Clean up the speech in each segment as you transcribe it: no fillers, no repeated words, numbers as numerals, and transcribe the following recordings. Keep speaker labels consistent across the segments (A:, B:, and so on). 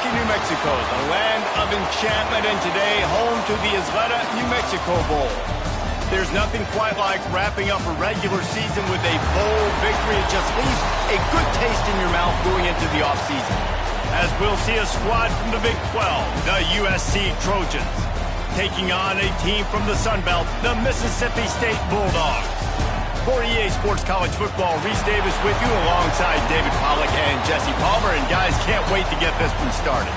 A: New Mexico, the land of enchantment, and today home to the Isleta, New Mexico Bowl. There's nothing quite like wrapping up a regular season with a bowl victory. It just leaves a good taste in your mouth going into the offseason. As we'll see a squad from the Big 12, the USC Trojans, taking on a team from the Sun Belt, the Mississippi State Bulldogs. For EA Sports College Football, Reese Davis with you alongside David Pollack and Jesse Palmer. And guys, can't wait to get this one started.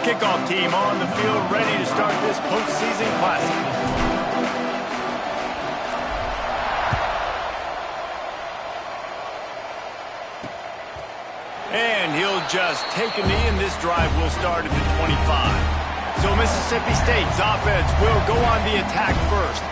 A: Kickoff team on the field, ready to start this postseason classic. And he'll just take a knee, and this drive will start at the 25. So Mississippi State's offense will go on the attack first.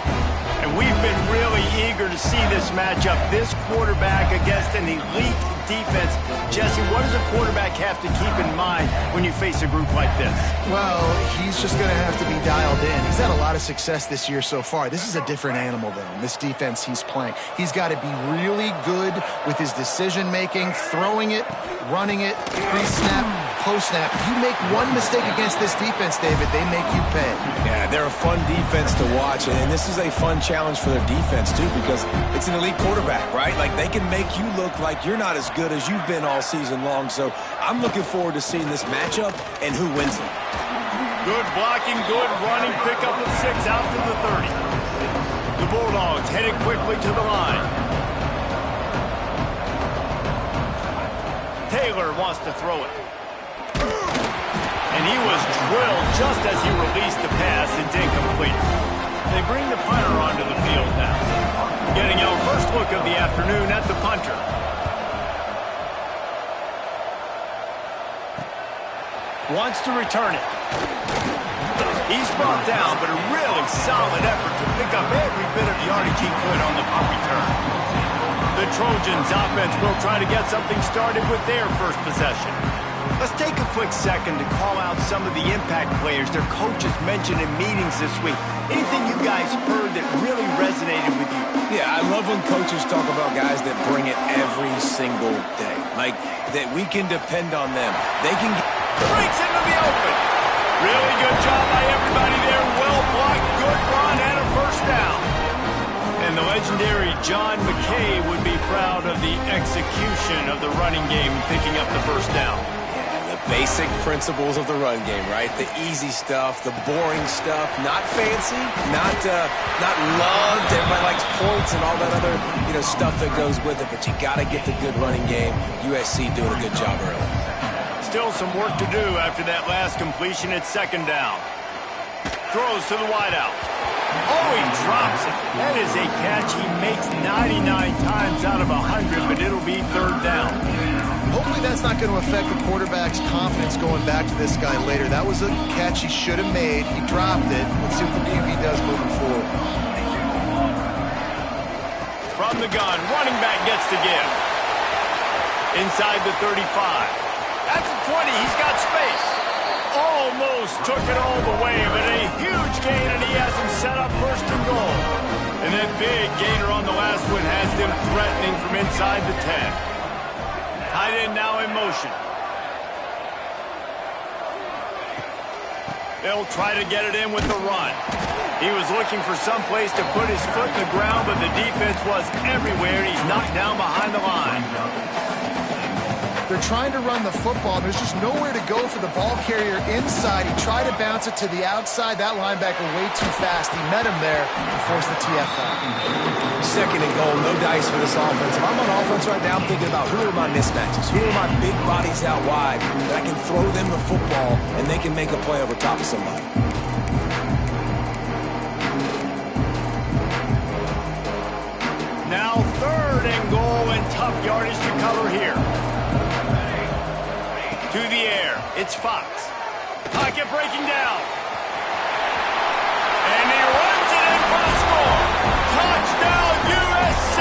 A: And we've been really eager to see this matchup, this quarterback against an elite defense. Jesse, what does a quarterback have to keep in mind when you face a group like this?
B: Well, he's just going to have to be dialed in. He's had a lot of success this year so far. This is a different animal, though, this defense he's playing. He's got to be really good with his decision-making, throwing it, running it, pre-snap, post-snap. If you make one mistake against this defense, David, they make you pay.
C: Yeah, they're a fun defense to watch, and this is a fun challenge for their defense, too, because it's an elite quarterback, right? Like, they can make you look like you're not as good as you've been all season long. So I'm looking forward to seeing this matchup and who wins it.
A: Good blocking, good running, pickup of 6 out to the 30. The Bulldogs headed quickly to the line. Taylor wants to throw it. And he was drilled just as he released the pass. It's incomplete. They bring the punter onto the field now. Getting our first look of the afternoon at the punter. Wants to return it. He's brought down, but a really solid effort to pick up every bit of yardage he could on the punt return. The Trojans offense will try to get something started with their first possession. Let's take a quick second to call out some of the impact players their coaches mentioned in meetings this week. Anything you guys heard that really resonated with you?
C: Yeah, I love when coaches talk about guys that bring it every single day. Like, that we can depend on them. They can
A: breaks into the open. Really good job by everybody there. Well blocked, good run, and a first down. And the legendary John McKay would be proud of the execution of the running game, picking up the first down.
C: Yeah, the basic principles of the run game, right? The easy stuff, the boring stuff, not fancy, not loved. Everybody likes points and all that other, stuff that goes with it. But you got to get the good running game. USC doing a good job early.
A: Still some work to do after that last completion. It's second down. Throws to the wideout. Oh, he drops it. That is a catch he makes 99 times out of 100, but it'll be third down.
B: Hopefully that's not going to affect the quarterback's confidence going back to this guy later. That was a catch he should have made. He dropped it. Let's see what the QB does moving forward.
A: From the gun, running back gets to give. Inside the 35. That's a 20. He's got space. Almost took it all the way, but a huge gain, and he has him set up first and goal. And that big gainer on the last one has them threatening from inside the 10. Tight end now in motion. They'll try to get it in with the run. He was looking for some place to put his foot in the ground, but the defense was everywhere, and he's knocked down behind the line.
B: They're trying to run the football. There's just nowhere to go for the ball carrier inside. He tried to bounce it to the outside. That linebacker way too fast. He met him there and forced the TFL.
C: Second and goal, no dice for this offense. If I'm on offense right now, I'm thinking about who are my mismatches? Who are my big bodies out wide that I can throw them the football and they can make a play over top of somebody.
A: Now third and goal, and tough yardage to cover here. To the air, it's Fox. Pocket breaking down. And he runs it in for the score. Touchdown, USC.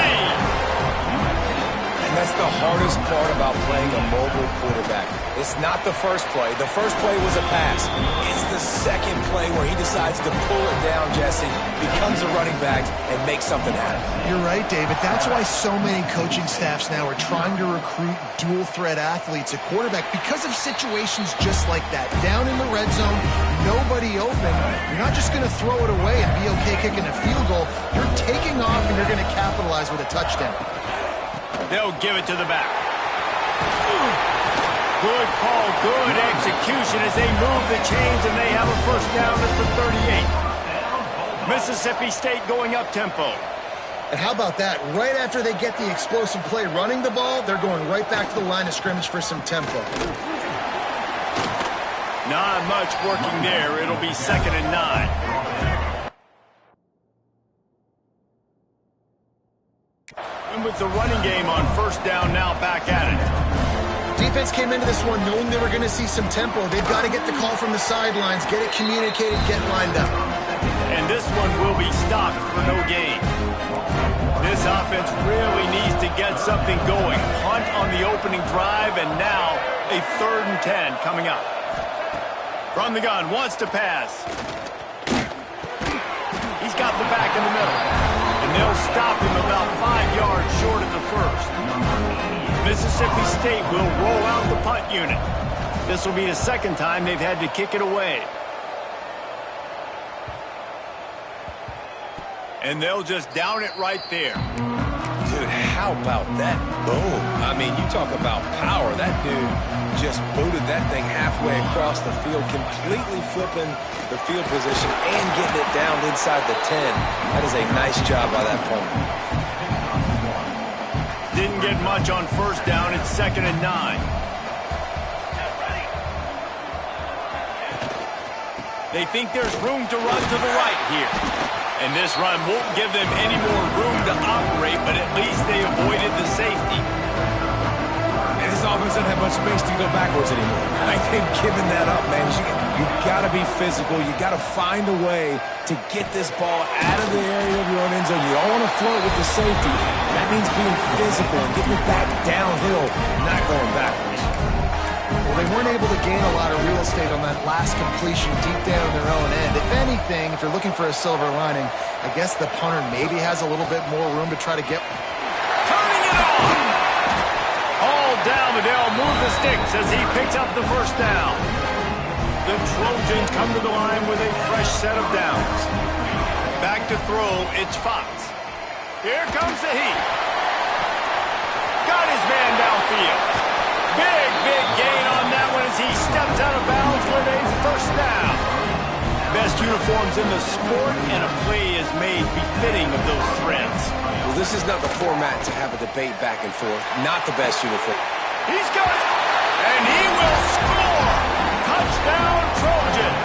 C: And that's the hardest part about playing a mobile quarterback. It's not the first play. The first play was a pass. It's the second play where he decides to pull it down, Jesse, becomes a running back, and makes something happen.
B: You're right, David. That's why so many coaching staffs now are trying to recruit dual-threat athletes at quarterback because of situations just like that. Down in the red zone, nobody open. You're not just going to throw it away and be okay kicking a field goal. You're taking off, and you're going to capitalize with a touchdown.
A: They'll give it to the back. Good call, good execution as they move the chains, and they have a first down at the 38. Mississippi State going up tempo.
B: And how about that? Right after they get the explosive play running the ball, they're going right back to the line of scrimmage for some tempo.
A: Not much working there. It'll be 2nd and 9. And with the running game on first down now back at it.
B: Defense came into this one knowing they were going to see some tempo. They've got to get the call from the sidelines, get it communicated, get lined up.
A: And this one will be stopped for no gain. This offense really needs to get something going. Punt on the opening drive, and now a 3rd and 10 coming up. From the gun, wants to pass. He's got the back in the middle. And they'll stop him about 5 yards short of the first. Mississippi State will roll out the punt unit. This will be the second time they've had to kick it away. And they'll just down it right there.
C: Dude, how about that boom? I mean, you talk about power. That dude just booted that thing halfway across the field, completely flipping the field position and getting it down inside the 10. That is a nice job by that punter.
A: Didn't get much on first down. It's 2nd and 9. They think there's room to run to the right here. And this run won't give them any more room to operate, but at least they avoided the safety.
C: And this offense doesn't have much space to go backwards anymore. I think giving that up, man, you got to be physical. You got to find a way to get this ball out of the area of your own end zone. You don't want to float with the safety. That means being physical and getting it back downhill, not going backwards.
B: Well, they weren't able to gain a lot of real estate on that last completion deep down their own end. If anything, if you're looking for a silver lining, I guess the punter maybe has a little bit more room to try to get.
A: Turning it on! All down, but they'll move the sticks as he picks up the first down. The Trojans come to the line with a fresh set of downs. Back to throw, it's Fox. Here comes the heat. Got his man downfield. Big gain on that one as he steps out of bounds with a first down. Best uniforms in the sport, and a play is made befitting of those threats.
C: Well, this is not the format to have a debate back and forth. Not the best uniform.
A: He's got it, and he will score. Touchdown, Trojan.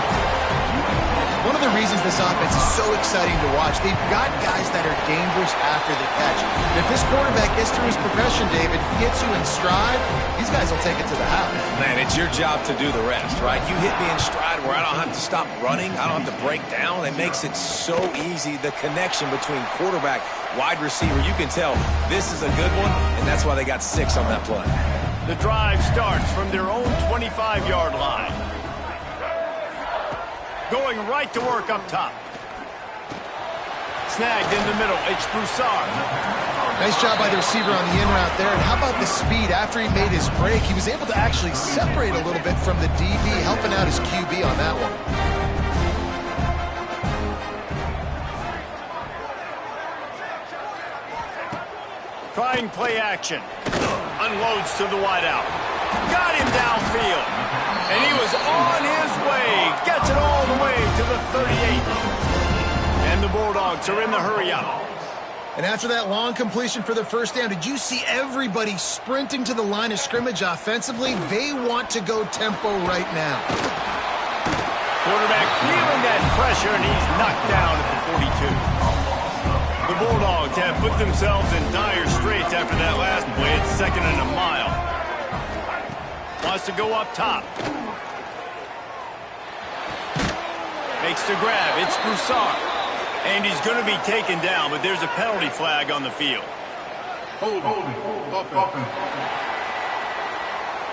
B: One of the reasons this offense is so exciting to watch, they've got guys that are dangerous after the catch. And if this quarterback gets through his progression, David, gets you in stride, these guys will take it to the house.
C: Man, it's your job to do the rest, right? You hit me in stride where I don't have to stop running. I don't have to break down. It makes it so easy, the connection between quarterback, wide receiver. You can tell this is a good one, and that's why they got 6 on that play.
A: The drive starts from their own 25-yard line. Going right to work up top. Snagged in the middle, it's Broussard.
B: Nice job by the receiver on the in route there. And how about the speed? After he made his break, he was able to actually separate a little bit from the DB, helping out his QB on that one.
A: Trying play action. Unloads to the wideout. Got him downfield. And he was on his way. Gets it all the way to the 38. And the Bulldogs are in the hurry up.
B: And after that long completion for the first down, did you see everybody sprinting to the line of scrimmage offensively? They want to go tempo right now.
A: Quarterback feeling that pressure, and he's knocked down at the 42. The Bulldogs have put themselves in dire straits after that last play. It's 2nd and a mile. Wants to go up top. Makes the grab. It's Broussard. And he's going to be taken down, but there's a penalty flag on the field.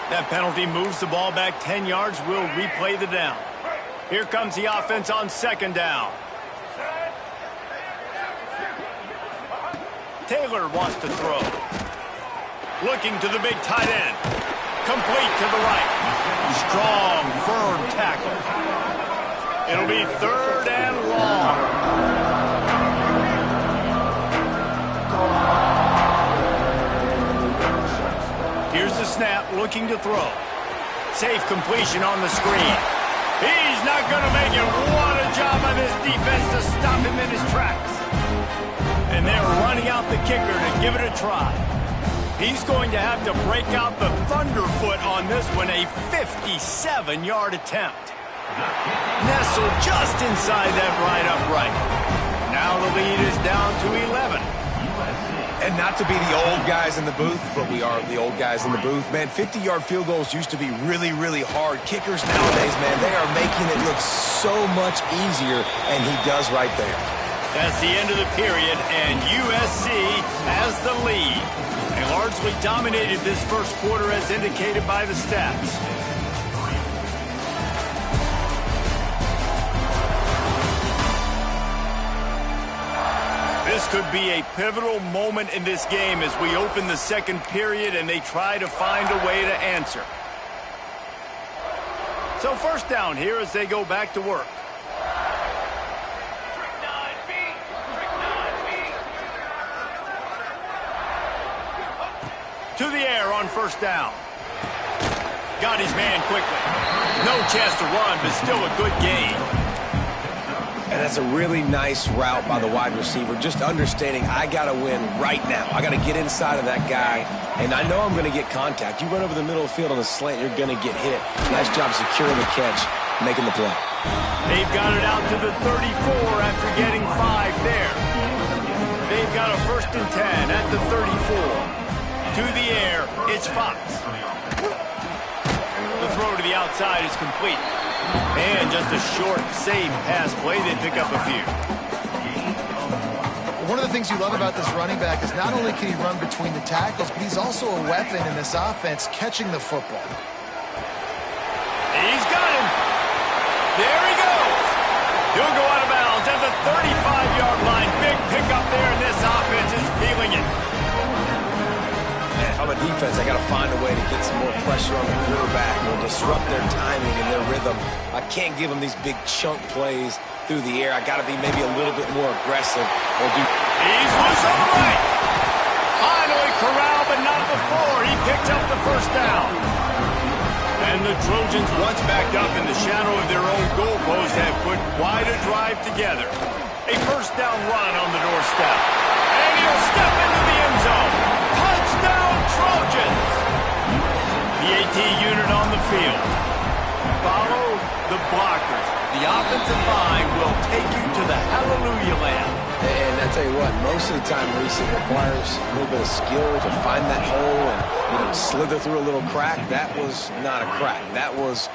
A: That penalty moves the ball back 10 yards. We'll replay the down. Here comes the offense on 2nd down. Taylor wants to throw. Looking to the big tight end. Complete to the right. Strong, firm tackle. It'll be 3rd and long. Here's the snap, looking to throw. Safe completion on the screen. He's not going to make it. What a job by this defense to stop him in his tracks. And they're running out the kicker to give it a try. He's going to have to break out the thunderfoot on this one, a 57-yard attempt. Nestled just inside that right upright. Now the lead is down to 11.
C: And not to be the old guys in the booth, but we are the old guys in the booth. Man, 50-yard field goals used to be really, really hard. Kickers nowadays, man, they are making it look so much easier, and he does right there.
A: That's the end of the period, and USC has the lead. They largely dominated this first quarter as indicated by the stats. This could be a pivotal moment in this game as we open the second period and they try to find a way to answer. So 1st down here as they go back to work. To the air on 1st down. Got his man quickly. No chance to run, but still a good gain.
C: And that's a really nice route by the wide receiver, just understanding I got to win right now. I got to get inside of that guy, and I know I'm going to get contact. You run over the middle of the field on a slant, you're going to get hit. Nice job securing the catch, making the play.
A: They've got it out to the 34 after getting 5 there. They've got a 1st and 10 at the 34. To the air, it's Fox. The throw to the outside is complete. And just a short, safe pass play. They pick up a few.
B: One of the things you love about this running back is not only can he run between the tackles, but he's also a weapon in this offense catching the football.
A: He's got him. There he goes. He'll go out of bounds at the 35-yard line. Big pickup there, and this offense is feeling it.
C: If I'm a defense, I got to find a way to get some more pressure on the quarterback or disrupt their timing and their rhythm. I can't give them these big chunk plays through the air. I got to be maybe a little bit more aggressive.
A: He's loose on the right. Finally corralled, but not before. He picked up the 1st down. And the Trojans, once backed up in the shadow of their own goalpost, have put quite a drive together. A 1st down run on the doorstep. And he'll step into the end zone. Touchdown, Trojans! The AT unit on the field. Follow the blockers. The offensive line will take you to the hallelujah land.
C: And I tell you what, most of the time, Reese, it requires a little bit of skill to find that hole and slither through a little crack. That was not a crack. That was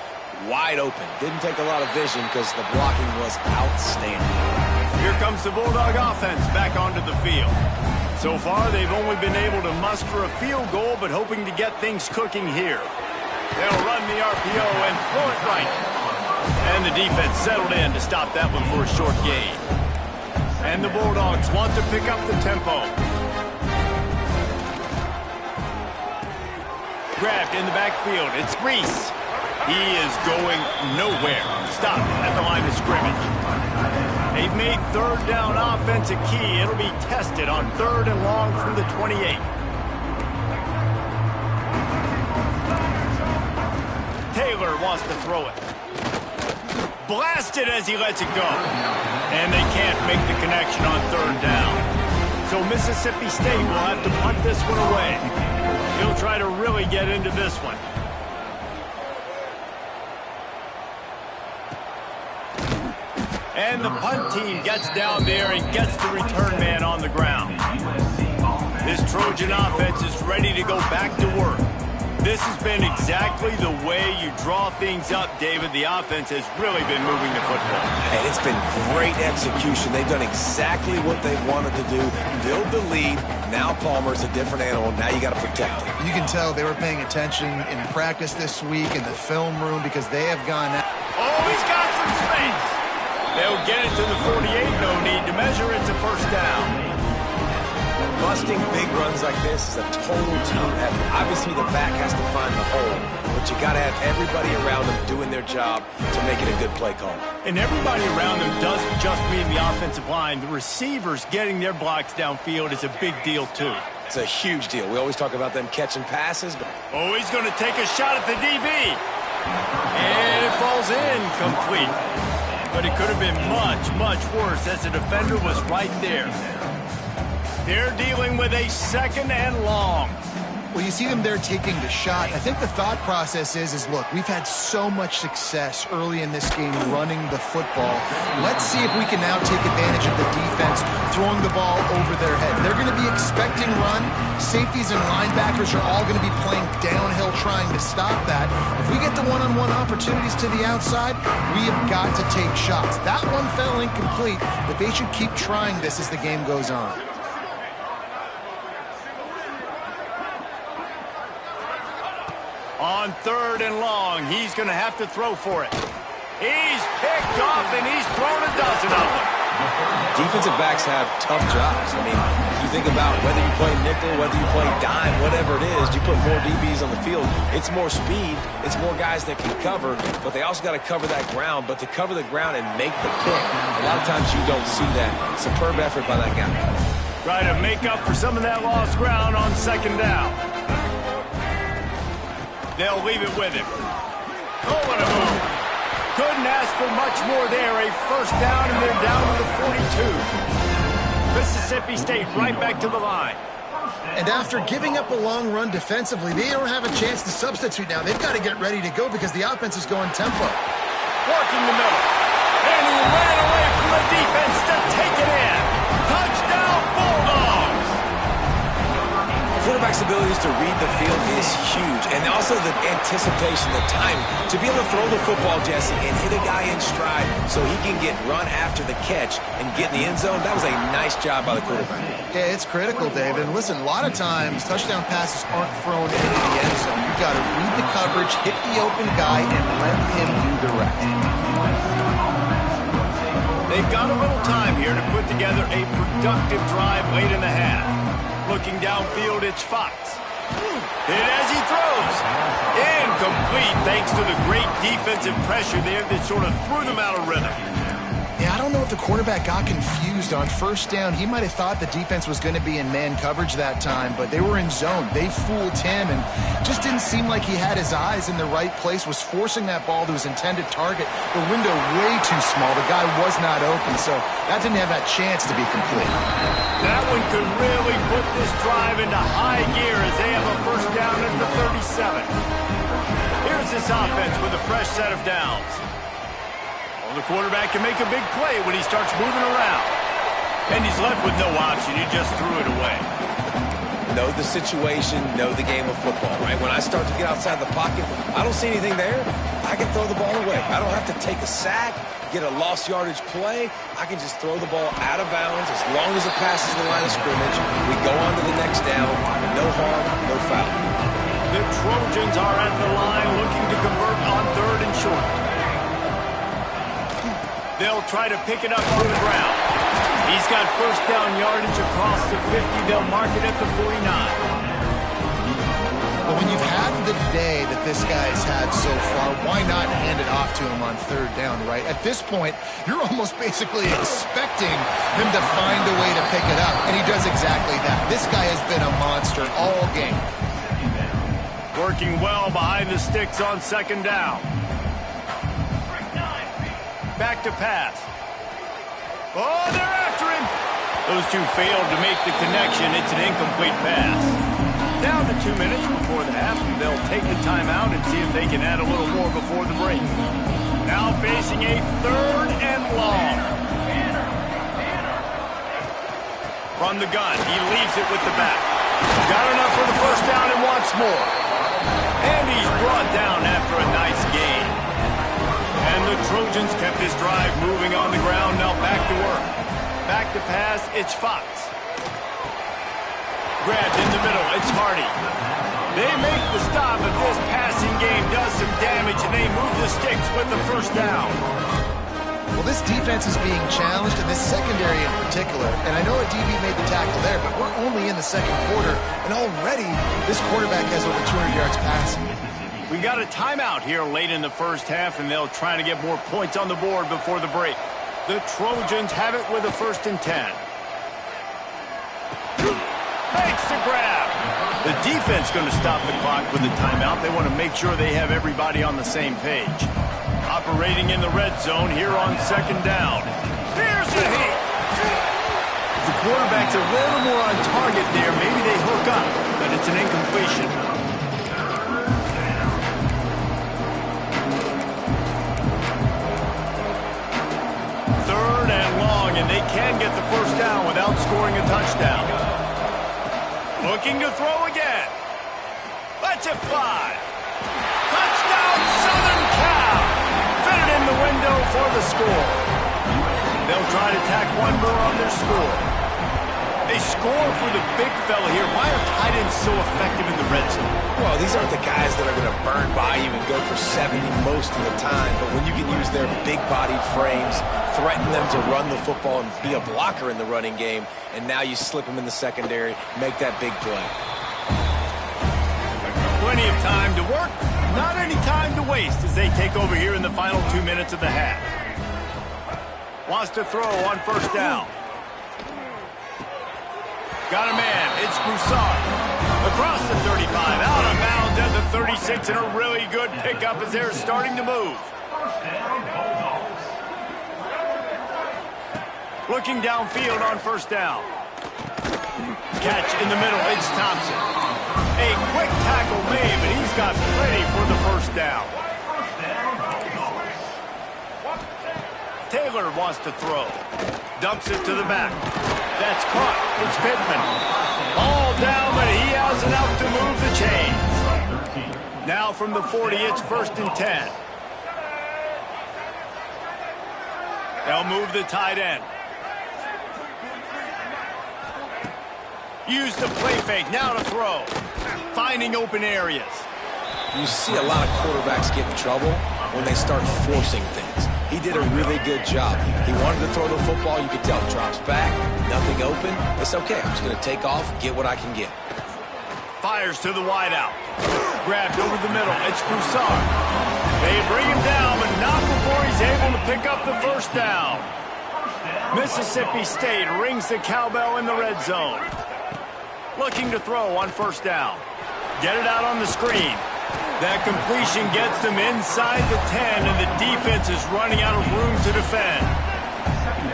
C: wide open. Didn't take a lot of vision because the blocking was outstanding.
A: Here comes the Bulldog offense back onto the field. So far, they've only been able to muster a field goal, but hoping to get things cooking here. They'll run the RPO and throw it right. And the defense settled in to stop that one for a short gain. And the Bulldogs want to pick up the tempo. Grabbed in the backfield. It's Reese. He is going nowhere. Stopped at the line of scrimmage. They've made 3rd down offense a key. It'll be tested on 3rd and long from the 28. Taylor wants to throw it. Blasted as he lets it go. And they can't make the connection on 3rd down. So Mississippi State will have to punt this one away. He'll try to really get into this one. And the punt team gets down there and gets the return man on the ground. This Trojan offense is ready to go back to work. This has been exactly the way you draw things up, David. The offense has really been moving the football.
C: And it's been great execution. They've done exactly what they wanted to do. Build the lead. Now Palmer's a different animal. Now you got to protect him.
B: You can tell they were paying attention in practice this week in the film room because they have gone out.
A: Oh, he's got some space. They'll get it to the 48. No need to measure. It's a first down.
C: Busting big runs like this is a total team effort. Obviously, the back has to find the hole, but you got to have everybody around them doing their job to make it a good play call.
A: And everybody around them doesn't just mean the offensive line. The receivers getting their blocks downfield is a big deal, too.
C: It's a huge deal. We always talk about them catching passes. But
A: oh, he's going to take a shot at the DB. And it falls in complete. But it could have been much, much worse as the defender was right there. They're dealing with a second and long.
B: Well, you see them there taking the shot. I think the thought process is look, we've had so much success early in this game running the football. Let's see if we can now take advantage of the defense throwing the ball over their head. They're going to be expecting run. Safeties and linebackers are all going to be playing downhill trying to stop that. If we get the one-on-one opportunities to the outside, we have got to take shots. That one fell incomplete, but they should keep trying this as the game goes on.
A: On third and long, he's going to have to throw for it. He's picked off, and he's thrown a dozen of them.
C: Defensive backs have tough jobs. I mean, you think about whether you play nickel, whether you play dime, whatever it is, you put more DBs on the field. It's more speed. It's more guys that can cover, but they also got to cover that ground. But to cover the ground and make the pick, a lot of times you don't see that. Superb effort by that guy.
A: Try to make up for some of that lost ground on second down. They'll leave it with him. Oh, what a move. Couldn't ask for much more there. A first down, and they're down to the 42. Mississippi State right back to the line.
B: And after giving up a long run defensively, they don't have a chance to substitute now. They've got to get ready to go because the offense is going tempo.
A: Working the middle. And he ran away from the defense to take it in. Touchdown, Bulldogs!
C: Quarterback's abilities to read the field is huge, and also the anticipation, the time to be able to throw the football, Jesse, and hit a guy in stride so he can get run after the catch and get in the end zone. That was a nice job by the quarterback.
B: Yeah, it's critical, David. And listen, a lot of times touchdown passes aren't thrown into the end zone. You've got to read the coverage, hit the open guy, and let him do the rest.
A: They've got a little time here to put together a productive drive late in the half. Looking downfield, it's Fox. And as he throws, incomplete thanks to the great defensive pressure there that sort of threw them out of rhythm.
B: Yeah, I don't know if the quarterback got confused on first down. He might have thought the defense was going to be in man coverage that time, but they were in zone. They fooled him and just didn't seem like he had his eyes in the right place, was forcing that ball to his intended target. The window way too small. The guy was not open, so that didn't have that chance to be complete.
A: That one could really put this drive into high gear as they have a first down at the 37. Here's this offense with a fresh set of downs. Well, the quarterback can make a big play when he starts moving around. And he's left with no option. He just threw it away.
C: Know the situation, know the game of football, right? When I start to get outside the pocket, I don't see anything there. I can throw the ball away. I don't have to take a sack, get a lost yardage play. I can just throw the ball out of bounds as long as it passes the line of scrimmage. We go on to the next down. No harm, no foul.
A: The Trojans are at the line looking to convert on third and short. They'll try to pick it up on the ground. He's got first down yardage across the 50. They'll mark it at the 49.
B: But when you've had the day that this guy's had so far, why not hand it off to him on third down, right? At this point, you're almost basically expecting him to find a way to pick it up, and he does exactly that. This guy has been a monster all game.
A: Working well behind the sticks on second down. Back to pass. Oh, they're after him. Those two failed to make the connection. It's an incomplete pass. Down to 2 minutes before the half. They'll take the timeout and see if they can add a little more before the break. Now facing a third and long. From the gun, he leaves it with the back. Got enough for the first down and wants more. And he's brought down after a nice gain. And the Trojans kept this drive moving on the ground. Now back to work. Back to pass, it's Fox. Grabbed in the middle, it's Hardy. They make the stop, but this passing game does some damage, and they move the sticks with the first down.
B: Well, this defense is being challenged, and this secondary in particular. And I know a DB made the tackle there, but we're only in the second quarter, and already this quarterback has over 200 yards passing.
A: We got a timeout here late in the first half, and they'll try to get more points on the board before the break. The Trojans have it with a 1st and 10. Makes the grab. The defense going to stop the clock with the timeout. They want to make sure they have everybody on the same page. Operating in the red zone here on 2nd down. Here's the hit. The quarterback's a little more on target there. Maybe they hook up, but it's an incompletion. 3rd and long, and they can get the first down without scoring a touchdown. Looking to throw again. Lets it fly. Touchdown, Southern Cal. Fit it in the window for the score. They'll try to tack one more on their score. They score for the big fella here. Why are tight ends so effective in the red zone?
C: Well, these aren't the guys that are going to burn by you and go for 70 most of the time, but when you can use their big-bodied frames, threaten them to run the football and be a blocker in the running game, and now you slip them in the secondary, make that big play.
A: Plenty of time to work, not any time to waste as they take over here in the final 2 minutes of the half. Wants to throw on 1st down. Got a man, it's Broussard. Across the 35, out of bounds at the 36, and a really good pickup as they're starting to move. Looking downfield on 1st down. Catch in the middle, it's Thompson. A quick tackle made, but he's got plenty for the 1st down. Taylor wants to throw. Dumps it to the back. That's caught. It's Pittman. All down, but he has enough to move the chains. Now from the 40, it's 1st and 10. They'll move the tight end. Use the play fake. Now to throw. Finding open areas.
C: You see a lot of quarterbacks get in trouble when they start forcing things. He did a really good job. He wanted to throw the football. You could tell. Drops back. Nothing open. It's okay. I'm just going to take off, get what I can get.
A: Fires to the wideout. Grabbed over the middle. It's Broussard. They bring him down, but not before he's able to pick up the 1st down. Mississippi State rings the cowbell in the red zone. Looking to throw on 1st down. Get it out on the screen. That completion gets them inside the 10, and the defense is running out of room to defend.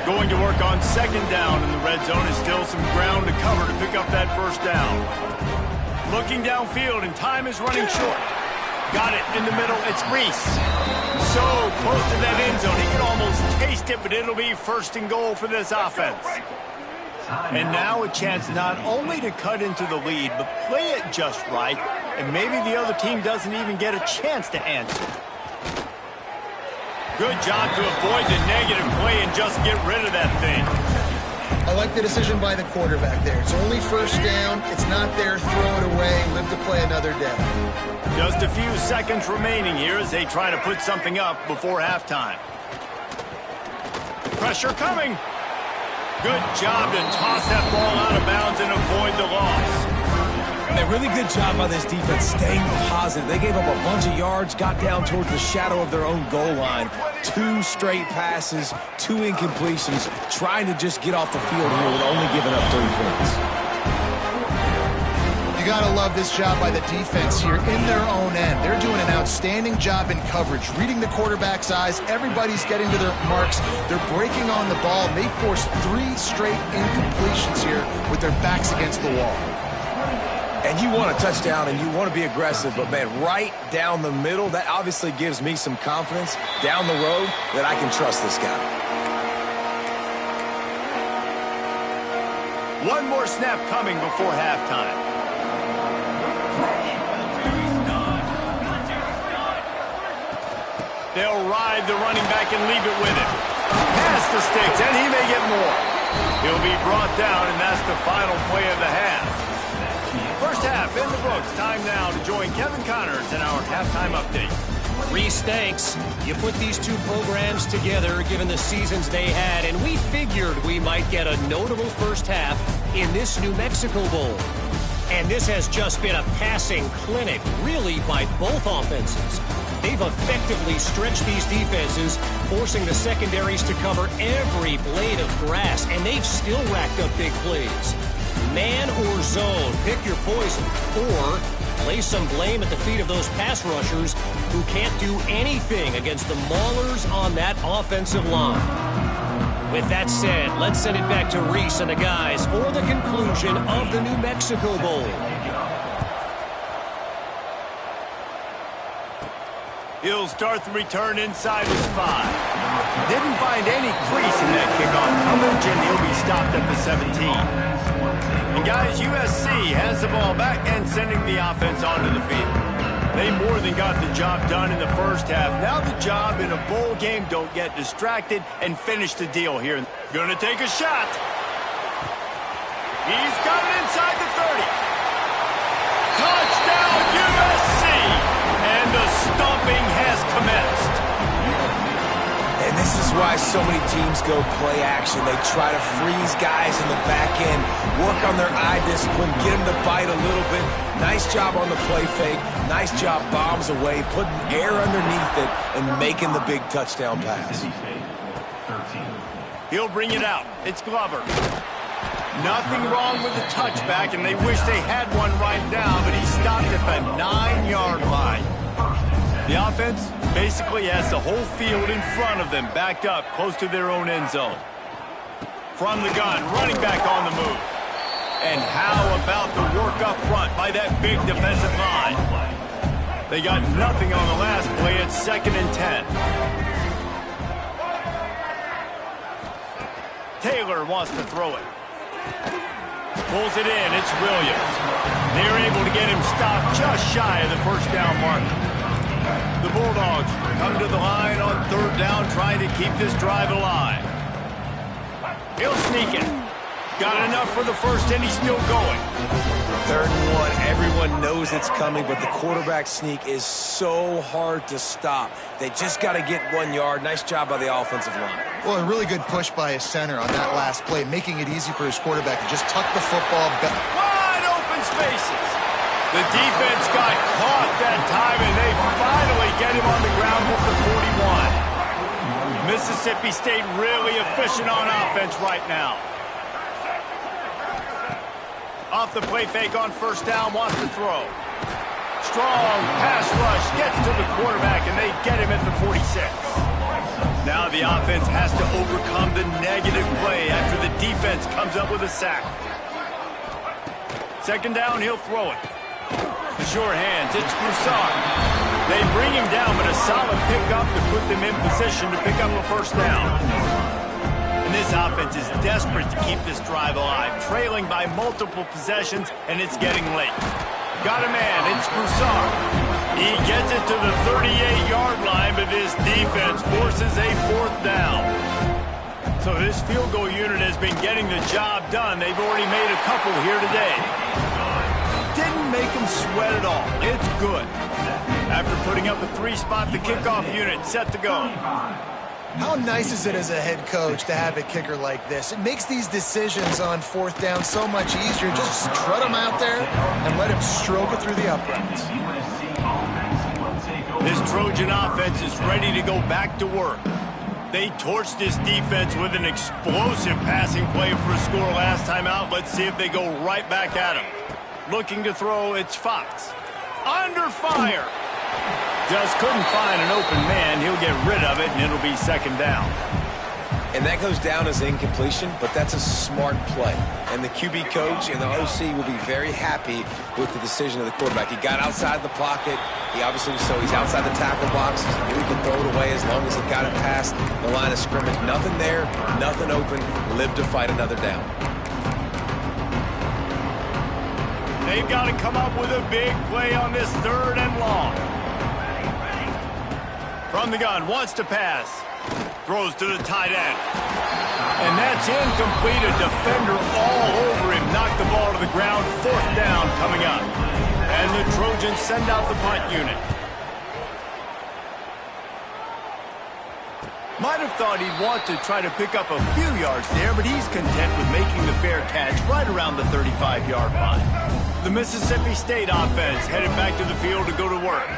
A: Going to work on 2nd down in the red zone is still some ground to cover to pick up that 1st down. Looking downfield, and time is running short. Got it in the middle, it's Reese. So close to that end zone, he can almost taste it, but it'll be 1st and goal for this offense. And now a chance not only to cut into the lead, but play it just right, and maybe the other team doesn't even get a chance to answer. Good job to avoid the negative play and just get rid of that thing.
B: I like the decision by the quarterback there. It's only 1st down. It's not there. Throw it away. Live to play another day.
A: Just a few seconds remaining here as they try to put something up before halftime. Pressure coming. Good job to toss that ball out of bounds and avoid the loss.
C: A really good job by this defense staying positive. They gave up a bunch of yards, got down towards the shadow of their own goal line. 2 straight passes, 2 incompletions, trying to just get off the field here with only giving up 3 points.
B: You got to love this job by the defense here in their own end. They're doing an outstanding job in coverage, reading the quarterback's eyes. Everybody's getting to their marks. They're breaking on the ball. They forced 3 straight incompletions here with their backs against the wall.
C: And you want a touchdown and you want to be aggressive, but man, right down the middle, that obviously gives me some confidence down the road that I can trust this guy.
A: One more snap coming before halftime. They'll ride the running back and leave it with him. Past the sticks, and he may get more. He'll be brought down, and that's the final play of the half. First half in the books. Time now to join Kevin Connors in our halftime update.
D: Reese, thanks. You put these two programs together given the seasons they had, and we figured we might get a notable first half in this New Mexico Bowl. And this has just been a passing clinic, really, by both offenses. They've effectively stretched these defenses, forcing the secondaries to cover every blade of grass, and they've still racked up big plays. Man or zone, pick your poison, or lay some blame at the feet of those pass rushers who can't do anything against the maulers on that offensive line. With that said, let's send it back to Reese and the guys for the conclusion of the New Mexico Bowl.
A: He'll start the return inside his 5. Didn't find any crease in that kickoff coverage, and he'll be stopped at the 17. And guys, USC has the ball back and sending the offense onto the field. They more than got the job done in the first half. Now the job in a bowl game, don't get distracted and finish the deal here. Gonna take a shot. He's got it inside the 30. Touchdown USC! And the stomping has commenced.
C: And this is why so many teams go play action. They try to freeze guys in the back end, work on their eye discipline, get them to bite a little bit. Nice job on the play fake. Nice job bombs away, putting air underneath it and making the big touchdown pass.
A: He'll bring it out. It's Glover. Nothing wrong with the touchback, and they wish they had one right now, but he stopped at the 9-yard line. The offense basically has the whole field in front of them, backed up close to their own end zone. From the gun, running back on the move. And how about the work up front by that big defensive line? They got nothing on the last play. It's 2nd and 10. Taylor wants to throw it. Pulls it in. It's Williams. They're able to get him stopped just shy of the first down marker. The Bulldogs come to the line on 3rd down, trying to keep this drive alive. He'll sneak it. Got enough for the first, and he's still going.
C: 3rd and 1. Everyone knows it's coming, but the quarterback sneak is so hard to stop. They just got to get 1 yard. Nice job by the offensive line.
B: Well, a really good push by his center on that last play, making it easy for his quarterback to just tuck the football back.
A: Wide open spaces. The defense got caught that time, and they finally get him on the ground with the 41. Mississippi State really efficient on offense right now. Off the play fake on 1st down, wants to throw. Strong pass rush, gets to the quarterback, and they get him at the 46. Now the offense has to overcome the negative play after the defense comes up with a sack. 2nd down, he'll throw it. The sure hands, it's Broussard. They bring him down, but a solid pickup to put them in position to pick up a 1st down. And this offense is desperate to keep this drive alive, trailing by multiple possessions, and it's getting late. Got a man, it's Broussard. He gets it to the 38-yard line, but this defense forces a 4th down. So this field goal unit has been getting the job done. They've already made a couple here today. Didn't make them sweat at all. It's good. After putting up a 3-spot, the kickoff unit set to go.
B: How nice is it as a head coach to have a kicker like this? It makes these decisions on 4th down so much easier. Just strut him out there and let him stroke it through the uprights.
A: This Trojan offense is ready to go back to work. They torched this defense with an explosive passing play for a score last time out. Let's see if they go right back at him. Looking to throw, it's Fox. Under fire. Just couldn't find an open man. He'll get rid of it, and it'll be 2nd down.
C: And that goes down as incompletion, but that's a smart play. And the QB coach and the OC will be very happy with the decision of the quarterback. He got outside the pocket. He obviously was so he's outside the tackle box. He knew he could throw it away as long as he got it past the line of scrimmage. Nothing there, nothing open. Live to fight another down.
A: They've got to come up with a big play on this 3rd and long. From the gun, wants to pass. Throws to the tight end. And that's incomplete. A defender all over him. Knocked the ball to the ground. 4th down coming up. And the Trojans send out the punt unit. Might have thought he'd want to try to pick up a few yards there, but he's content with making the fair catch right around the 35-yard line. The Mississippi State offense headed back to the field to go to work.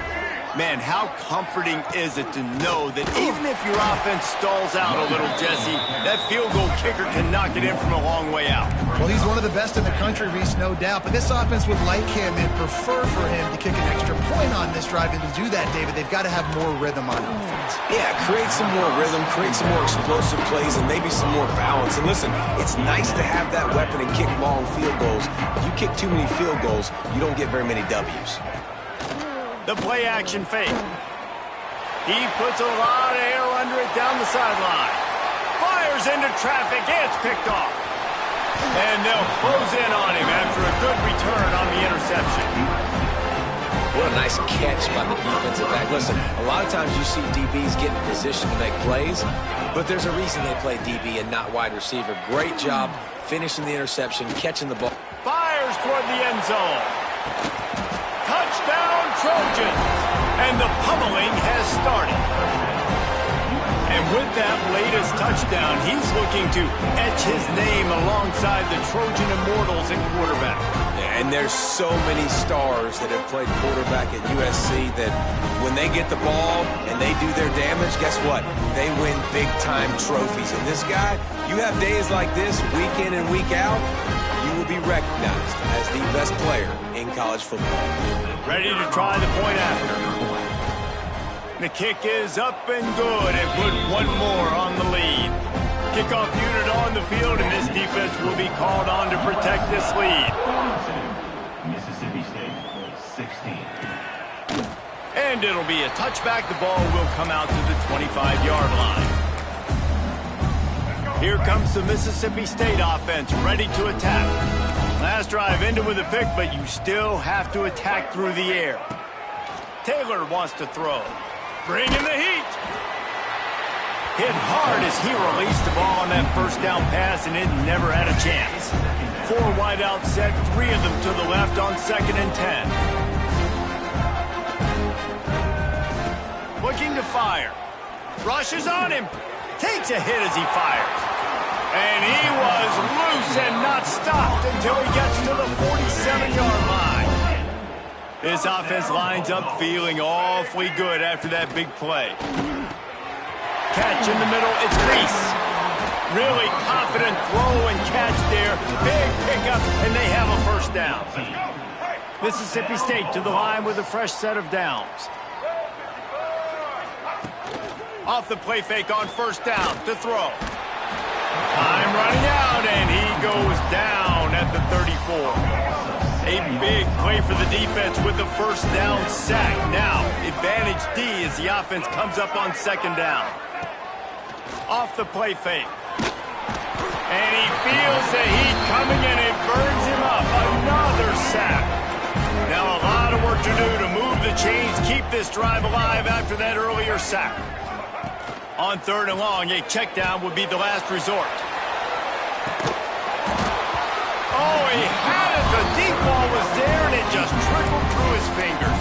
A: Man, how comforting is it to know that even if your offense stalls out a little, Jesse, that field goal kicker can knock it in from a long way out.
B: Well, he's one of the best in the country, Reese, no doubt. But this offense would like him and prefer for him to kick an extra point on this drive. And to do that, David, they've got to have more rhythm on offense.
C: Yeah, create some more rhythm, create some more explosive plays, and maybe some more balance. And listen, it's nice to have that weapon and kick long field goals. If you kick too many field goals, you don't get very many W's.
A: The play-action fake. He puts a lot of air under it down the sideline. Fires into traffic. It's picked off. And they'll close in on him after a good return on the interception.
C: What a nice catch by the defensive back. Listen, a lot of times you see DBs get in position to make plays, but there's a reason they play DB and not wide receiver. Great job finishing the interception, catching the ball.
A: Fires toward the end zone. Touchdown, Trojans! And the pummeling has started. And with that latest touchdown, he's looking to etch his name alongside the Trojan Immortals at quarterback.
C: Yeah, and there's so many stars that have played quarterback at USC that when they get the ball and they do their damage, guess what? They win big-time trophies. And this guy, you have days like this, week in and week out, you will be recognized as the best player in college football.
A: Ready to try the point after. The kick is up and good and put one more on the lead. Kickoff unit on the field, and this defense will be called on to protect this lead.
E: Mississippi State, 16.
A: And it'll be a touchback. The ball will come out to the 25-yard line. Here comes the Mississippi State offense, ready to attack. Last drive ended with a pick, but you still have to attack through the air. Taylor wants to throw. Bring in the heat. Hit hard as he released the ball on that 1st down pass, and it never had a chance. 4 wideouts set, 3 of them to the left on 2nd and 10. Looking to fire. Rushes on him. Takes a hit as he fires. And he was loose and not stopped until he gets to the 47-yard line. This offense lines up feeling awfully good after that big play. Catch in the middle, it's Reese. Really confident throw and catch there. Big pickup, and they have a 1st down. Mississippi State to the line with a fresh set of downs. Off the play fake on 1st down to throw. Time running out, and he goes down at the 34. A big play for the defense with the 1st down sack. Now, advantage D as the offense comes up on 2nd down. Off the play fake. And he feels the heat coming, and it burns him up. Another sack. Now, a lot of work to do to move the chains, keep this drive alive after that earlier sack. On 3rd and long, a check down would be the last resort. Oh, he had it. The deep ball was there, and it just trickled through his fingers.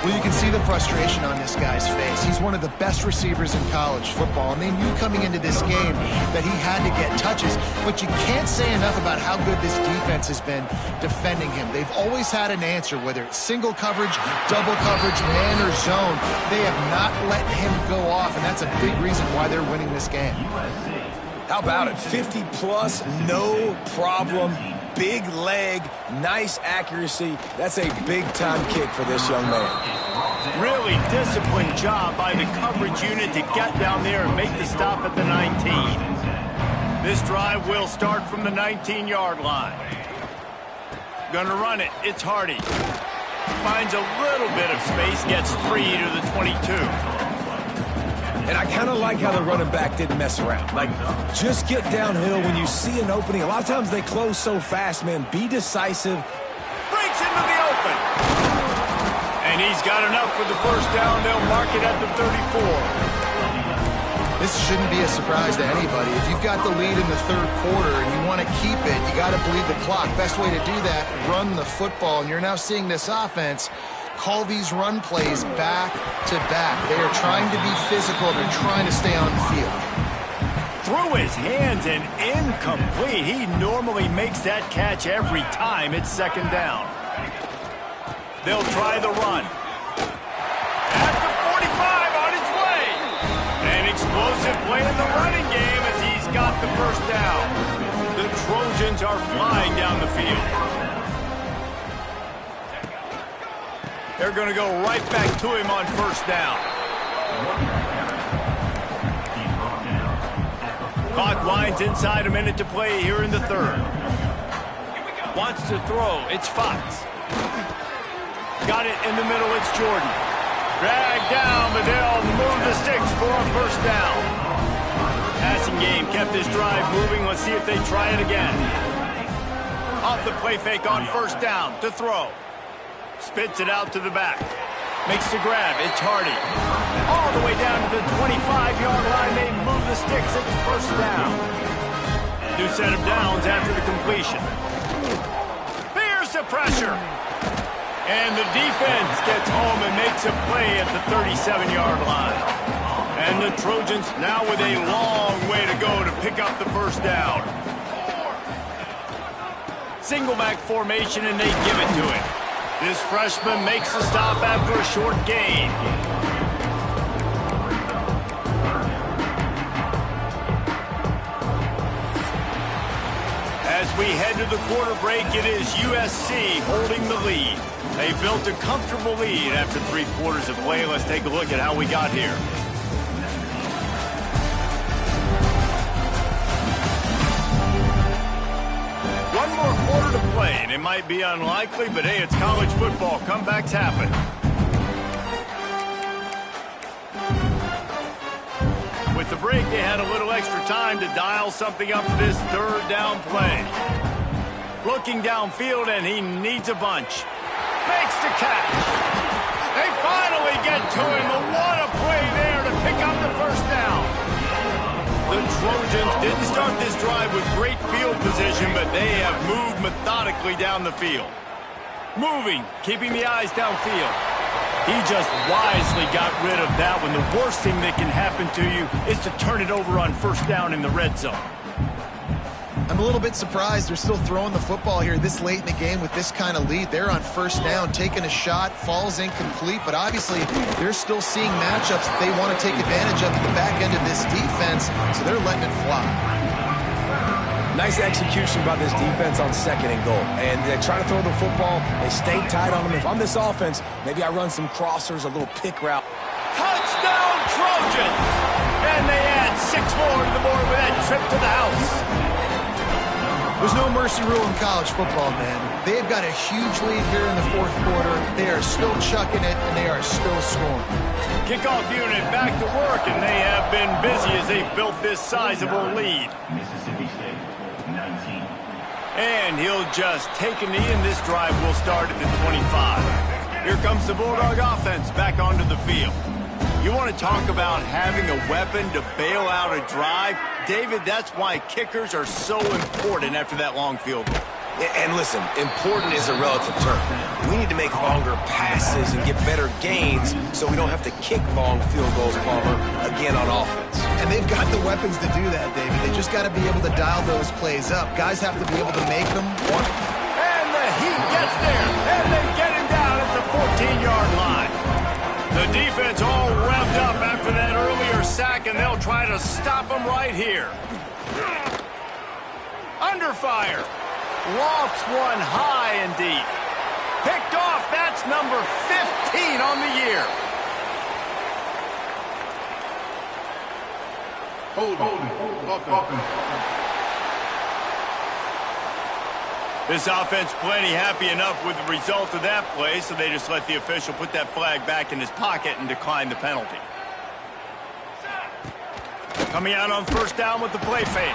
B: Well, you can see the frustration on this guy's face. He's one of the best receivers in college football, and they knew coming into this game that he had to get touches, but you can't say enough about how good this defense has been defending him. They've always had an answer, whether it's single coverage, double coverage, man or zone. They have not let him go off, and that's a big reason why they're winning this game.
C: How about it? 50-plus, no problem. Big leg, nice accuracy. That's a big-time kick for this young man.
A: Really disciplined job by the coverage unit to get down there and make the stop at the 19. This drive will start from the 19-yard line. Gonna run it. It's Hardy. Finds a little bit of space, gets 3 to the 22.
C: And I kind of like how the running back didn't mess around. Like, just get downhill when you see an opening. A lot of times they close so fast, man. Be decisive.
A: Gets into the open. And he's got enough for the first down. They'll mark it at the 34.
B: This shouldn't be a surprise to anybody. If you've got the lead in the third quarter and you want to keep it, you got to bleed the clock. Best way to do that, run the football. And you're now seeing this offense call these run plays back to back. They are trying to be physical. They're trying to stay on the field.
A: Through his hands and incomplete. He normally makes that catch every time it's second down. They'll try the run. At the 45 on his way. An explosive play in the running game as he's got the first down. The Trojans are flying down the field. They're going to go right back to him on first down. Clock winds inside, a minute to play here in the third. Wants to throw. It's Fox. Got it in the middle. It's Jordan. Dragged down, but they'll move the sticks for a first down. Passing game kept this drive moving. Let's see if they try it again. Off the play fake on first down to throw. Spits it out to the back. Makes the grab. It's Hardy. All the way down to the 25-yard line. They move the sticks. It's first down. New set of downs after the completion. Here's the pressure. And the defense gets home and makes a play at the 37-yard line. And the Trojans now with a long way to go to pick up the first down. Single back formation, and they give it to him. This freshman makes the stop after a short gain. As we head to the quarter break, it is USC holding the lead. They built a comfortable lead after 3 quarters of play. Let's take a look at how we got here. One more quarter to play, and it might be unlikely, but hey, it's college football. Comebacks happen. With the break, they had a little extra time to dial something up for this third down play. Looking downfield, and he needs a bunch. Makes the catch. They finally get to him. What a play there to pick up the first down. The Trojans didn't start this drive with great field position, but they have moved methodically down the field. Moving, keeping the eyes downfield. He just wisely got rid of that when the worst thing that can happen to you is to turn it over on first down in the red zone.
B: I'm a little bit surprised they're still throwing the football here this late in the game with this kind of lead. They're on first down, taking a shot, falls incomplete, but obviously they're still seeing matchups that they want to take advantage of at the back end of this defense, so they're letting it fly.
C: Nice execution by this defense on second and goal. And they try to throw the football. They stay tight on them. If I'm this offense, maybe I run some crossers, a little pick route.
A: Touchdown, Trojans! And they add 6 more to the board with that trip to the house.
B: There's no mercy rule in college football, man. They've got a huge lead here in the fourth quarter. They are still chucking it, and they are still scoring.
A: Kickoff unit back to work, and they have been busy as they've built this sizable lead.
E: Mississippi State, 19.
A: And he'll just take a knee, and this drive will start at the 25. Here comes the Bulldog offense back onto the field. You want to talk about having a weapon to bail out a drive? David, that's why kickers are so important after that long field goal.
C: And listen, important is a relative term. We need to make longer passes and get better gains so we don't have to kick long field goals, Palmer, again on offense.
B: And they've got the weapons to do that, David. They just got to be able to dial those plays up. Guys have to be able to make them.
A: And the Heat gets there, and they get him down at the 14-yard line. The defense all revved up after that earlier sack, and they'll try to stop him right here. Under fire. Lofts one high and deep. Picked off. That's number 15 on the year. This offense plenty happy enough with the result of that play, so they just let the official put that flag back in his pocket and decline the penalty. Coming out on first down with the play fake.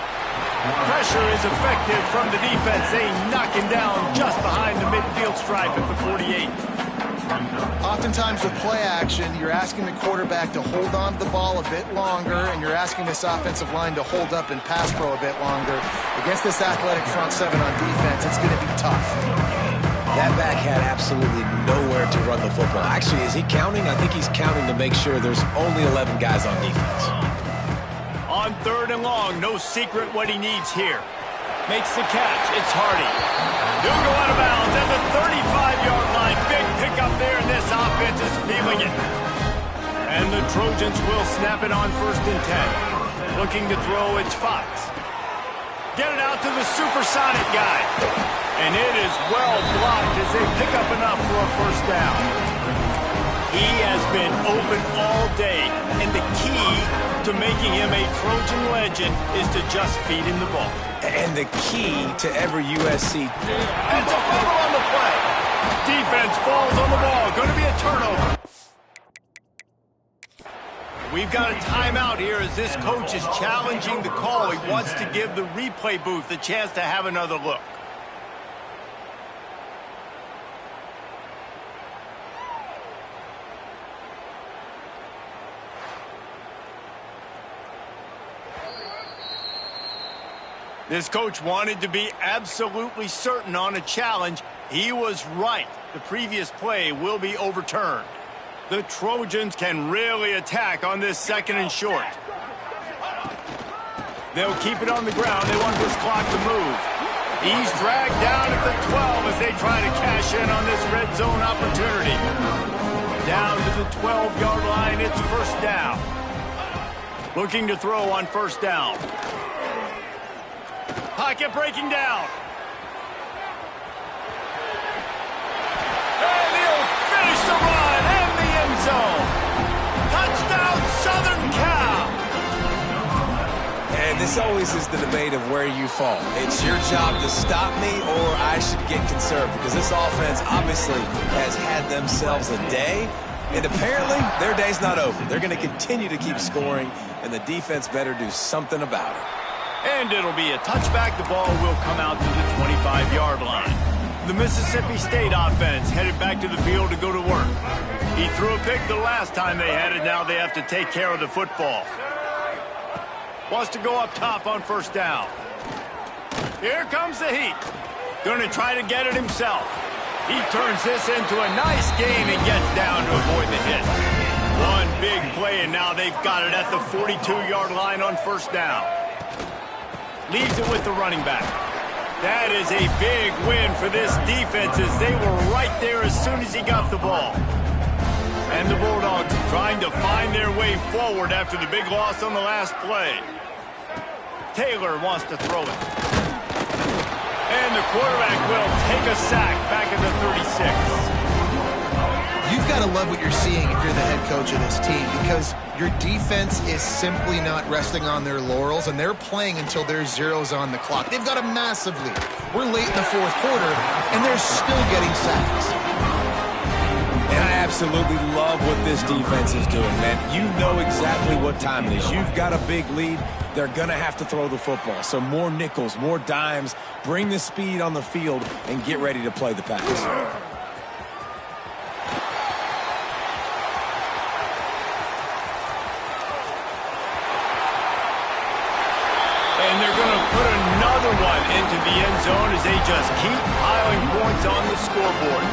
A: Pressure is effective from the defense. They knock him down just behind the midfield stripe at the 48.
B: Oftentimes with play action, you're asking the quarterback to hold on to the ball a bit longer, and you're asking this offensive line to hold up and pass pro a bit longer. Against this athletic front seven on defense, it's going to be tough.
C: That back had absolutely nowhere to run the football. Actually, is he counting? I think he's counting to make sure there's only 11 guys on defense.
A: On 3rd and long, no secret what he needs here. Makes the catch. It's Hardy. He'll go out of bounds at the 35-yard line. Big pickup there, and this offense is feeling it. And the Trojans will snap it on 1st and 10. Looking to throw, it's Fox. Get it out to the supersonic guy. And it is well blocked as they pick up enough for a 1st down. He has been open all day, and the key to making him a Trojan legend is to just feed him the ball.
C: And the key to every USC.
A: It's a fumble on the play. Defense falls on the ball. Going to be a turnover. We've got a timeout here as this coach is challenging the call. He wants to give the replay booth a chance to have another look. This coach wanted to be absolutely certain on a challenge. He was right. The previous play will be overturned. The Trojans can really attack on this 2nd and short. They'll keep it on the ground. They want this clock to move. He's dragged down at the 12 as they try to cash in on this red zone opportunity. Down to the 12-yard line, it's 1st down. Looking to throw on 1st down. Pocket breaking down. And he'll finish the run and the end zone. Touchdown, Southern Cal.
C: And this always is the debate of where you fall. It's your job to stop me, or I should get conservative, because this offense obviously has had themselves a day, and apparently their day's not over. They're going to continue to keep scoring, and the defense better do something about it.
A: And it'll be a touchback. The ball will come out to the 25-yard line. The Mississippi State offense headed back to the field to go to work. He threw a pick the last time they had it. Now they have to take care of the football. Wants to go up top on 1st down. Here comes the heat. Going to try to get it himself. He turns this into a nice gain and gets down to avoid the hit. One big play, and now they've got it at the 42-yard line on 1st down. Leaves it with the running back. That is a big win for this defense as they were right there as soon as he got the ball. And the Bulldogs trying to find their way forward after the big loss on the last play. Taylor wants to throw it. And the quarterback will take a sack back at the 36.
B: You've got to love what you're seeing if you're the head coach of this team, because your defense is simply not resting on their laurels, and they're playing until there's zeros on the clock. They've got a massive lead. We're late in the 4th quarter, and they're still getting sacks.
C: And I absolutely love what this defense is doing, man. You know exactly what time it is. You've got a big lead. They're going to have to throw the football. So more nickels, more dimes, bring the speed on the field, and get ready to play the pass.
A: And they're going to put another one into the end zone as they just keep piling points on the scoreboard.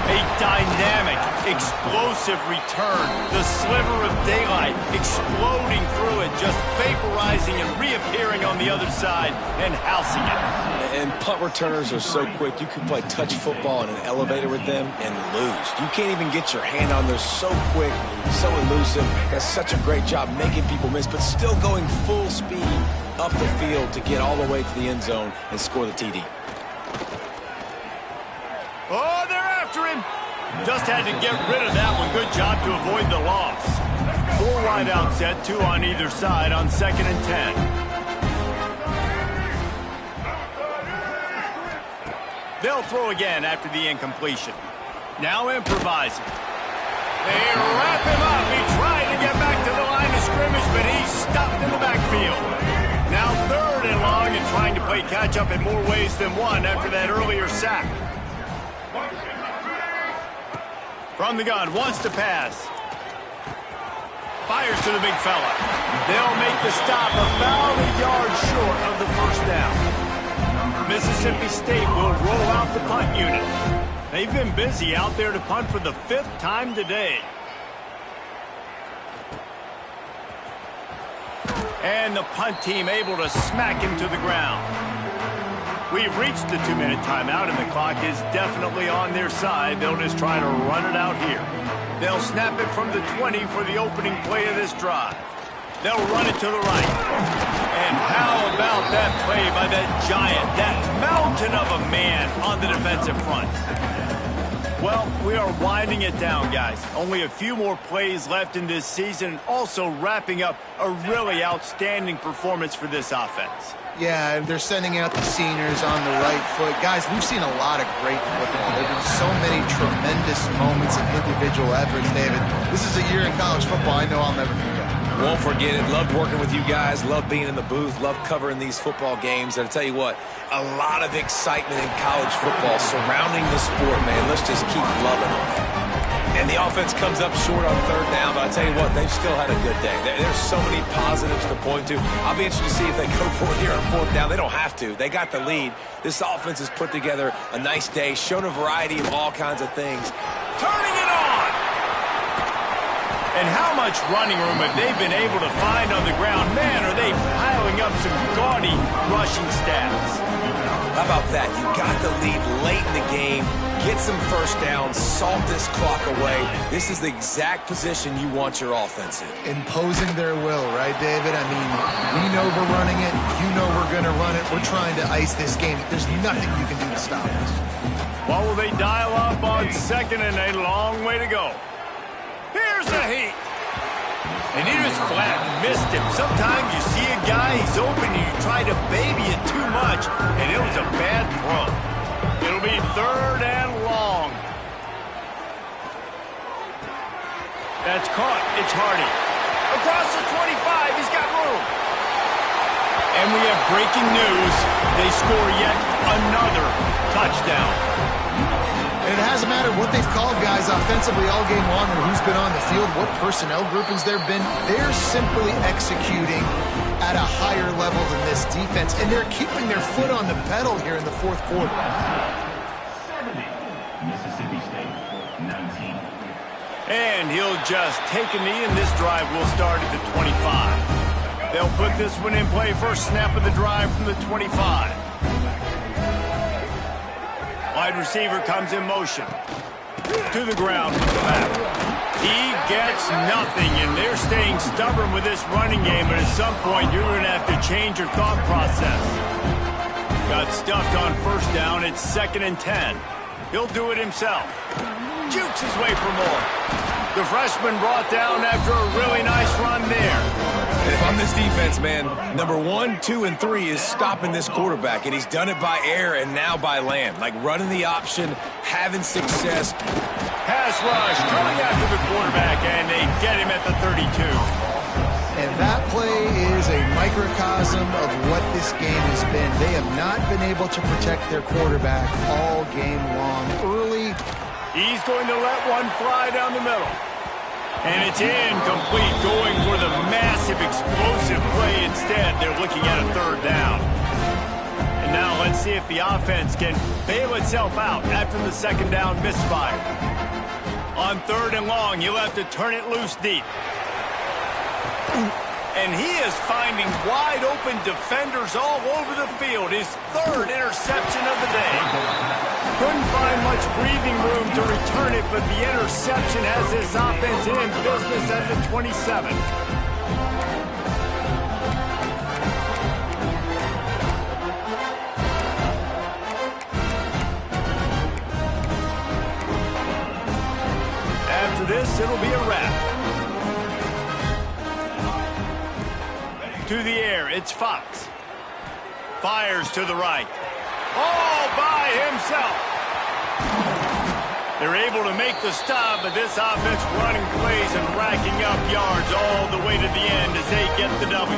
A: A dynamic, explosive return. The sliver of daylight exploding through it, just vaporizing and reappearing on the other side and housing it.
C: And punt returners are so quick. You can play touch football in an elevator with them and lose. You can't even get your hand on. They're so quick, so elusive. Does such a great job making people miss, but still going full speed up the field to get all the way to the end zone and score the TD.
A: Oh, they're after him. Just had to get rid of that one. Good job to avoid the loss. 4 wide out set, 2 on either side on 2nd and 10. They'll throw again after the incompletion. Now improvising. They wrap him up. He tried to get back to the line of scrimmage, but he's stopped in the backfield. Now 3rd and play catch up in more ways than one after that earlier sack. From the gun, wants to pass. Fires to the big fella. They'll make the stop about a yard short of the first down. Mississippi State will roll out the punt unit. They've been busy out there to punt for the 5th time today. And the punt team able to smack him to the ground. We've reached the 2-minute timeout, and the clock is definitely on their side. They'll just try to run it out here. They'll snap it from the 20 for the opening play of this drive. They'll run it to the right. And how about that play by that giant, that mountain of a man on the defensive front? Well, we are winding it down, guys. Only a few more plays left in this season, also wrapping up a really outstanding performance for this offense.
B: Yeah, they're sending out the seniors on the right foot. Guys, we've seen a lot of great football. There have been so many tremendous moments and individual efforts, David. This is a year in college football I know I'll never forget.
C: Won't forget it. Loved working with you guys. Loved being in the booth. Loved covering these football games. And I'll tell you what, a lot of excitement in college football surrounding the sport, man. Let's just keep loving it. And the offense comes up short on 3rd down, but I tell you what, they've still had a good day. There's so many positives to point to. I'll be interested to see if they go for it here on 4th down. They don't have to. They got the lead. This offense has put together a nice day, shown a variety of all kinds of things.
A: Turning it on! And how much running room have they been able to find on the ground? Man, are they piling up some gaudy rushing stats.
C: How about that? You got the lead late in the game. Get some first downs, salt this clock away. This is the exact position you want your offense in.
B: Imposing their will, right, David? I mean, we know we're running it. You know we're going to run it. We're trying to ice this game. There's nothing you can do to stop us.
A: What will they dial up on 2nd and a long way to go? Here's the heat. And he just flat missed him. Sometimes you see a guy, he's open, and you try to baby it too much, and it was a bad throw. It'll be 3rd and long. That's caught. It's Hardy. Across the 25, he's got room. And we have breaking news. They score yet another touchdown.
B: And it hasn't mattered what they've called, guys, offensively all game long, or who's been on the field, what personnel groupings there have been. They're simply executing at a higher level than this defense, and they're keeping their foot on the pedal here in the 4th quarter.
E: 70, Mississippi State, 19.
A: And he'll just take a knee, and this drive will start at the 25. They'll put this one in play. First snap of the drive from the 25. Wide receiver comes in motion. To the ground with the back. He gets nothing, and they're staying stubborn with this running game, but at some point you're going to have to change your thought process. Got stuffed on 1st down. It's 2nd and 10. He'll do it himself. Jukes his way for more. The freshman brought down after a really nice run there.
C: And if I'm this defense, man, number 1, 2, and 3 is stopping this quarterback, and he's done it by air and now by land. Like running the option, having success.
A: Pass rush coming after the quarterback, and they get him at the 32.
B: And that play is a microcosm of what this game has been. They have not been able to protect their quarterback all game long. Early,
A: he's going to let one fly down the middle. And it's incomplete, going for the massive explosive play instead. They're looking at a 3rd down. And now let's see if the offense can bail itself out after the 2nd down misfire. On 3rd and long, he'll have to turn it loose deep. And he is finding wide open defenders all over the field. His 3rd interception of the day. Couldn't find much breathing room to return it, but the interception has this offense in business at the 27. After this, it'll be a wrap. To the air, it's Fox. Fires to the right. All by himself. They're able to make the stop, but this offense running plays and racking up yards all the way to the end as they get the W.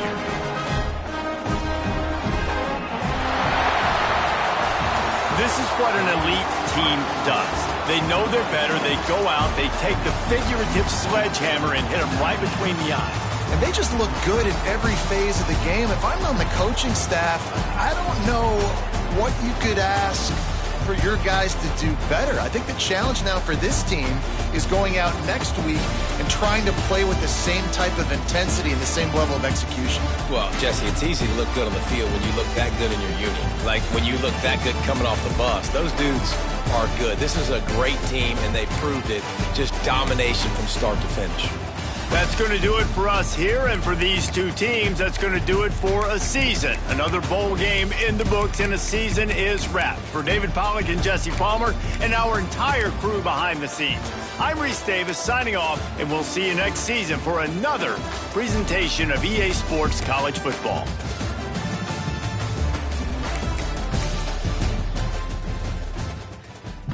A: This is what an elite team does. They know they're better. They go out, they take the figurative sledgehammer and hit them right between the eyes.
B: And they just look good in every phase of the game. If I'm on the coaching staff, I don't know what you could ask for your guys to do better. I think the challenge now for this team is going out next week and trying to play with the same type of intensity and the same level of execution.
C: Well, Jesse, it's easy to look good on the field when you look that good in your unit. Like when you look that good coming off the bus. Those dudes are good. This is a great team, and they proved it. Just domination from start to finish.
A: That's going to do it for us here, and for these two teams, that's going to do it for a season. Another bowl game in the books, and a season is wrapped. For David Pollack and Jesse Palmer and our entire crew behind the scenes, I'm Reese Davis signing off, and we'll see you next season for another presentation of EA Sports College Football.